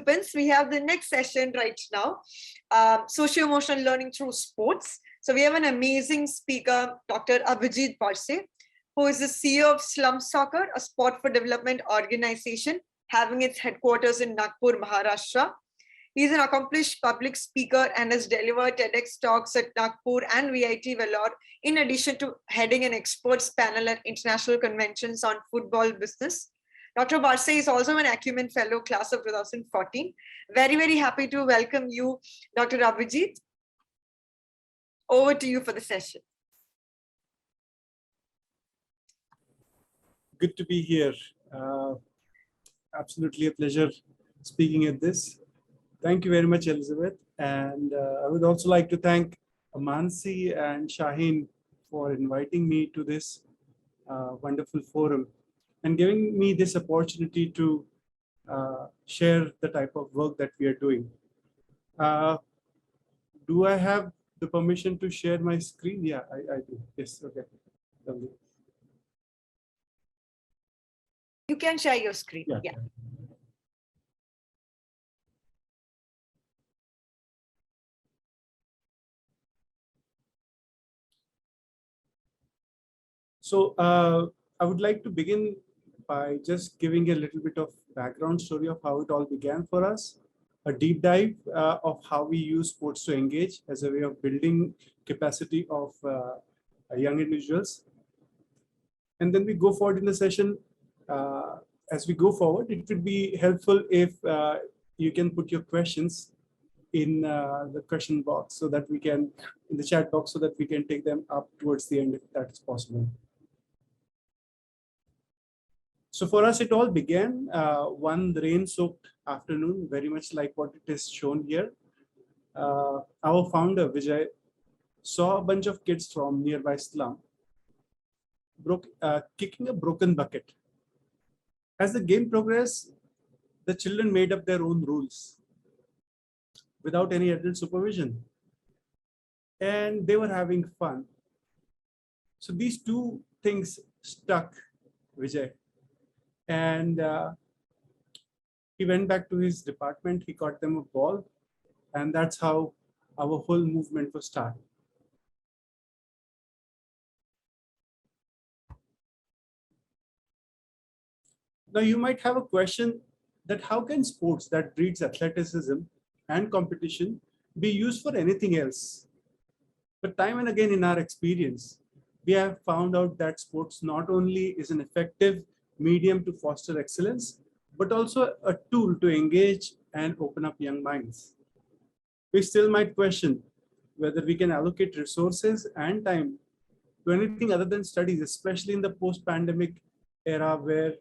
participants, we have the next session right now, socio-emotional learning through sports. So we have an amazing speaker, Dr. Abhijeet Barse, who is the CEO of Slum Soccer, a sport for development organization having its headquarters in Nagpur, Maharashtra. He's an accomplished public speaker and has delivered TEDx talks at Nagpur and VIT Vellore, in addition to heading an experts panel at international conventions on football business. Dr. Barse is also an Acumen Fellow, class of 2014. Very, very happy to welcome you, Dr. Abhijeet. Over to you for the session. Good to be here. Absolutely a pleasure speaking at this. Thank you very much, Elizabeth. And I would also like to thank Mansi and Shaheen for inviting me to this wonderful forum and giving me this opportunity to share the type of work that we are doing. Do I have the permission to share my screen? Yeah, I do. Yes, okay. Lovely. You can share your screen. Yeah. So I would like to begin by just giving a little bit of background story of how it all began for us, a deep dive of how we use sports to engage as a way of building capacity of young individuals. And then we go forward in the session. As we go forward, it would be helpful if you can put your questions in the question box so that we can, in the chat box, so that we can take them up towards the end if that is possible. So for us, it all began one rain-soaked afternoon, very much like what it is shown here. Our founder, Vijay, saw a bunch of kids from nearby slum kicking a broken bucket. As the game progressed, the children made up their own rules without any adult supervision. And they were having fun. So these two things stuck Vijay. And he went back to his department, he got them a ball, and that's how our whole movement was started. Now you might have a question that how can sports that breeds athleticism and competition be used for anything else? But time and again in our experience, we have found out that sports not only is an effective medium to foster excellence, but also a tool to engage and open up young minds. We still might question whether we can allocate resources and time to anything other than studies, especially in the post-pandemic era where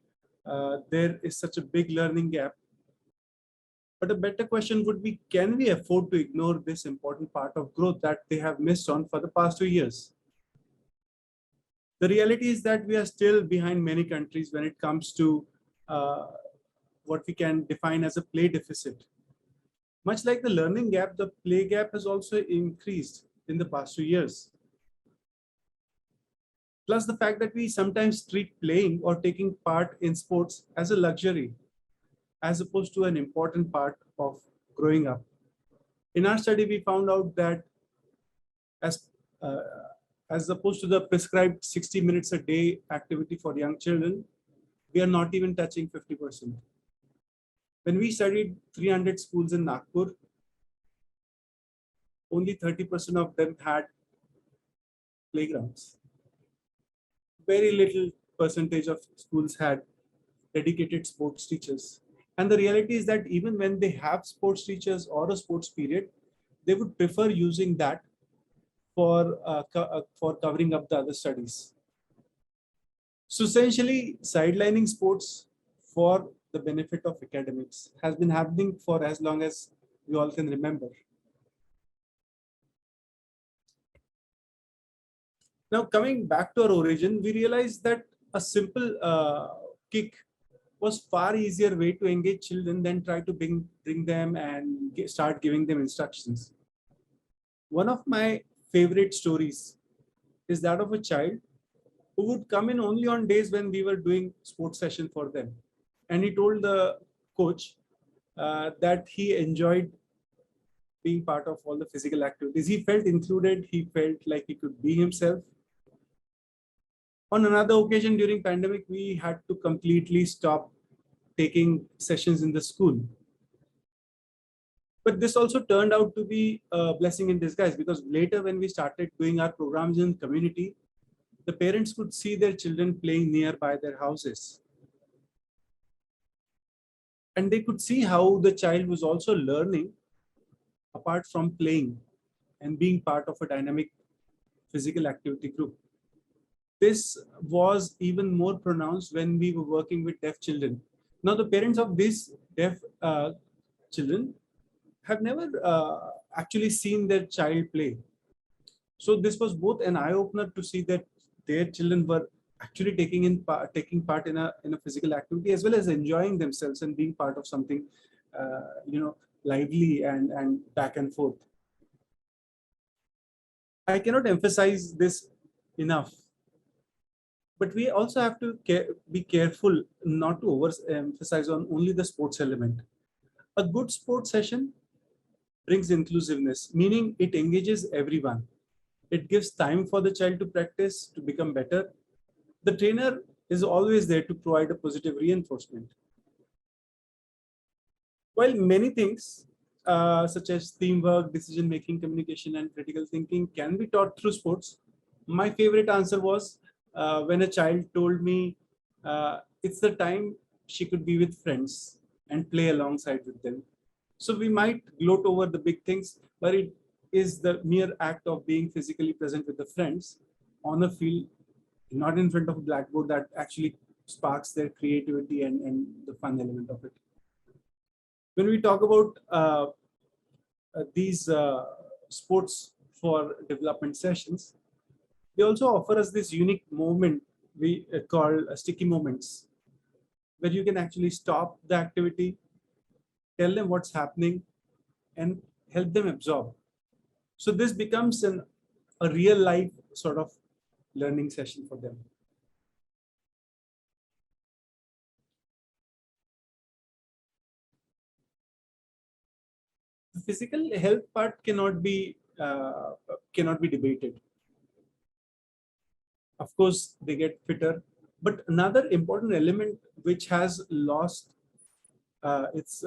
there is such a big learning gap. But a better question would be, can we afford to ignore this important part of growth that they have missed on for the past 2 years? The reality is that we are still behind many countries when it comes to what we can define as a play deficit. Much like the learning gap, the play gap has also increased in the past 2 years. Plus the fact that we sometimes treat playing or taking part in sports as a luxury, as opposed to an important part of growing up. In our study, we found out that as opposed to the prescribed 60 minutes a day activity for young children, we are not even touching 50%. When we studied 300 schools in Nagpur, only 30% of them had playgrounds. Very little percentage of schools had dedicated sports teachers. And the reality is that even when they have sports teachers or a sports period, they would prefer using that for covering up the other studies. So essentially, sidelining sports for the benefit of academics has been happening for as long as we all can remember. Now, coming back to our origin, we realized that a simple kick was far easier way to engage children than try to bring them and start giving them instructions. One of my favorite stories is that of a child who would come in only on days when we were doing sports session for them. And he told the coach that he enjoyed being part of all the physical activities. He felt included. He felt like he could be himself. On another occasion during pandemic, we had to completely stop taking sessions in the school. But this also turned out to be a blessing in disguise, because later when we started doing our programs in community, the parents could see their children playing nearby their houses. And they could see how the child was also learning apart from playing and being part of a dynamic physical activity group. This was even more pronounced when we were working with deaf children. Now, the parents of these deaf children have never actually seen their child play. So this was both an eye-opener to see that their children were actually taking part in a physical activity, as well as enjoying themselves and being part of something lively and back and forth. I cannot emphasize this enough, but we also have to be careful not to overemphasize on only the sports element. A good sports session brings inclusiveness, meaning it engages everyone. It gives time for the child to practice, to become better. The trainer is always there to provide a positive reinforcement. While many things such as teamwork, decision-making, communication, and critical thinking can be taught through sports, my favorite answer was when a child told me it's the time she could be with friends and play alongside with them. So we might gloat over the big things, but it is the mere act of being physically present with the friends on a field, not in front of a blackboard, that actually sparks their creativity and the fun element of it. When we talk about these sports for development sessions, they also offer us this unique moment we call sticky moments, where you can actually stop the activity, tell them what's happening, and help them absorb. So this becomes a real life sort of learning session for them. The physical health part cannot be debated. Of course, they get fitter, but another important element which has lost its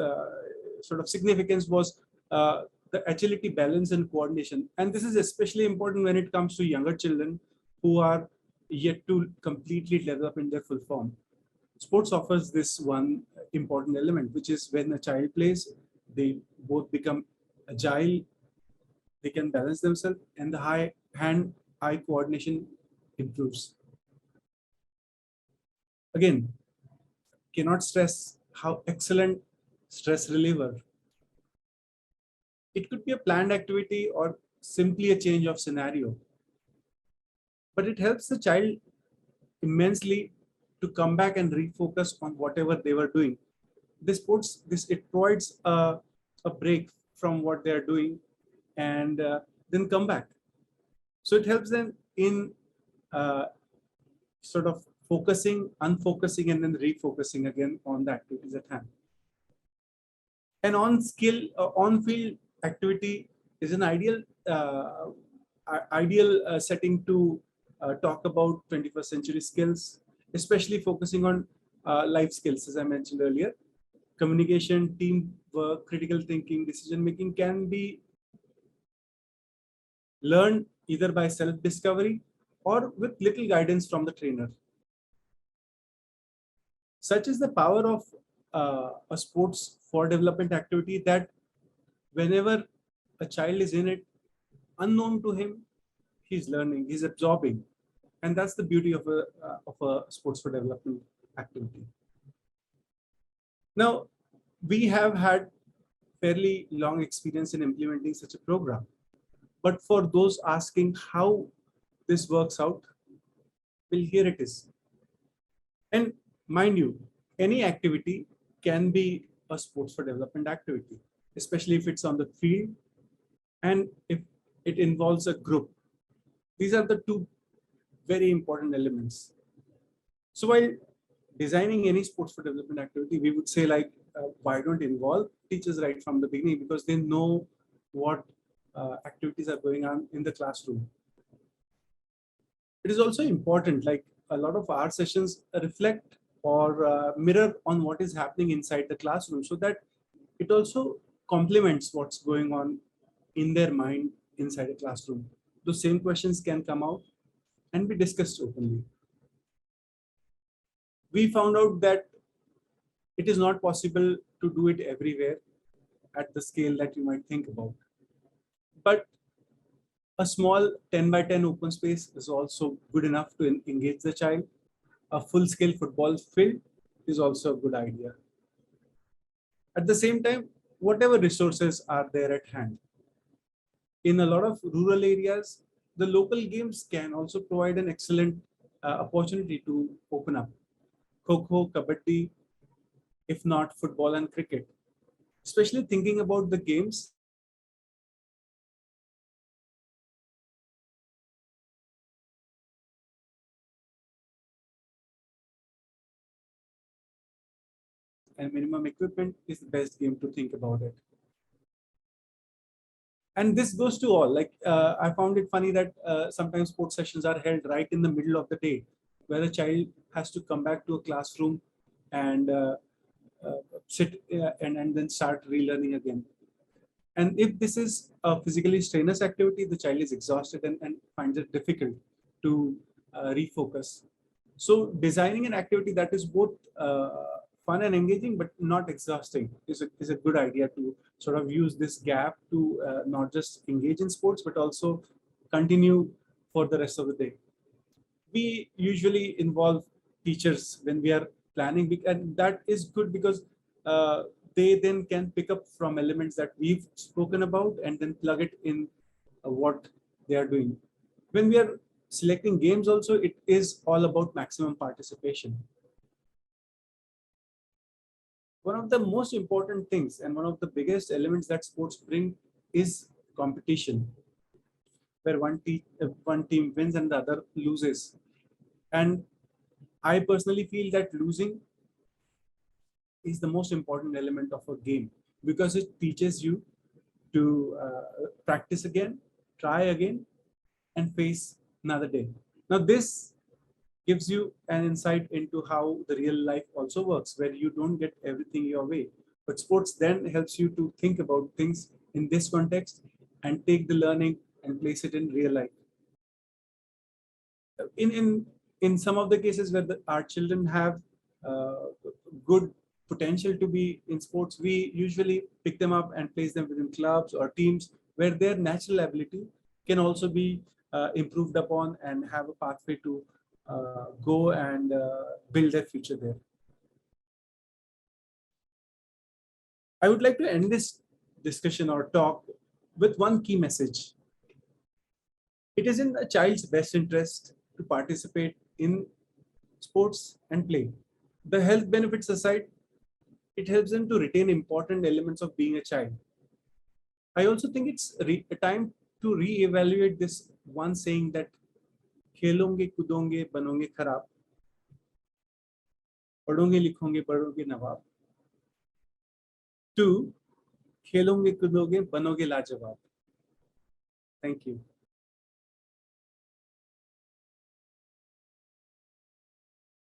sort of significance was the agility, balance, and coordination. And this is especially important when it comes to younger children who are yet to completely develop in their full form. Sports offers this one important element, which is when a child plays, they both become agile, they can balance themselves, and the hand-eye coordination improves. Again, cannot stress how excellent stress reliever. It could be a planned activity or simply a change of scenario, but it helps the child immensely to come back and refocus on whatever they were doing. It provides a break from what they are doing and then come back. So it helps them in sort of focusing, unfocusing, and then refocusing again on the activities at hand. An on-field activity is an ideal setting to talk about 21st century skills, especially focusing on life skills, as I mentioned earlier. Communication, teamwork, critical thinking, decision making can be learned either by self-discovery or with little guidance from the trainer. Such is the power of a sports for development activity that whenever a child is in it, unknown to him, he's learning, he's absorbing. And that's the beauty of a sports for development activity. Now, we have had fairly long experience in implementing such a program. But for those asking how this works out, well, here it is. And mind you, any activity can be a sports for development activity, especially if it's on the field and if it involves a group. These are the two very important elements. So while designing any sports for development activity, we would say, like, why don't involve teachers right from the beginning, because they know what activities are going on in the classroom. It is also important, like a lot of our sessions reflect or mirror on what is happening inside the classroom, so that it also complements what's going on in their mind inside a classroom. Those same questions can come out and be discussed openly. We found out that it is not possible to do it everywhere at the scale that you might think about. But a small 10 by 10 open space is also good enough to engage the child. A full-scale football field is also a good idea. At the same time, whatever resources are there at hand. In a lot of rural areas, the local games can also provide an excellent opportunity to open up. Kho-kho, kabaddi, if not football and cricket. Especially thinking about the games and minimum equipment is the best game to think about it. And this goes to all. Like I found it funny that sometimes sports sessions are held right in the middle of the day, where a child has to come back to a classroom and sit and then start relearning again. And if this is a physically strenuous activity, the child is exhausted and finds it difficult to refocus. So designing an activity that is both fun and engaging, but not exhausting is a good idea to sort of use this gap to not just engage in sports, but also continue for the rest of the day. We usually involve teachers when we are planning, and that is good because they then can pick up from elements that we've spoken about and then plug it in what they are doing. When we are selecting games also, it is all about maximum participation. One of the most important things and one of the biggest elements that sports bring is competition, where one team wins and the other loses. And I personally feel that losing is the most important element of a game, because it teaches you to practice again, try again, and face another day. Now, this gives you an insight into how the real life also works, where you don't get everything your way. But sports then helps you to think about things in this context and take the learning and place it in real life. In some of the cases where our children have uh, good potential to be in sports, we usually pick them up and place them within clubs or teams where their natural ability can also be improved upon and have a pathway to go and build their future there. I would like to end this discussion or talk with one key message. It is in a child's best interest to participate in sports and play. The health benefits aside, it helps them to retain important elements of being a child. I also think it's a time to re-evaluate this one saying that खेलोगे कूदोगे बनोगे खराब, पढ़ोगे लिखोगे पढ़ोगे नवाब, to खेलोगे कूदोगे बनोगे लाजवाब. Thank you.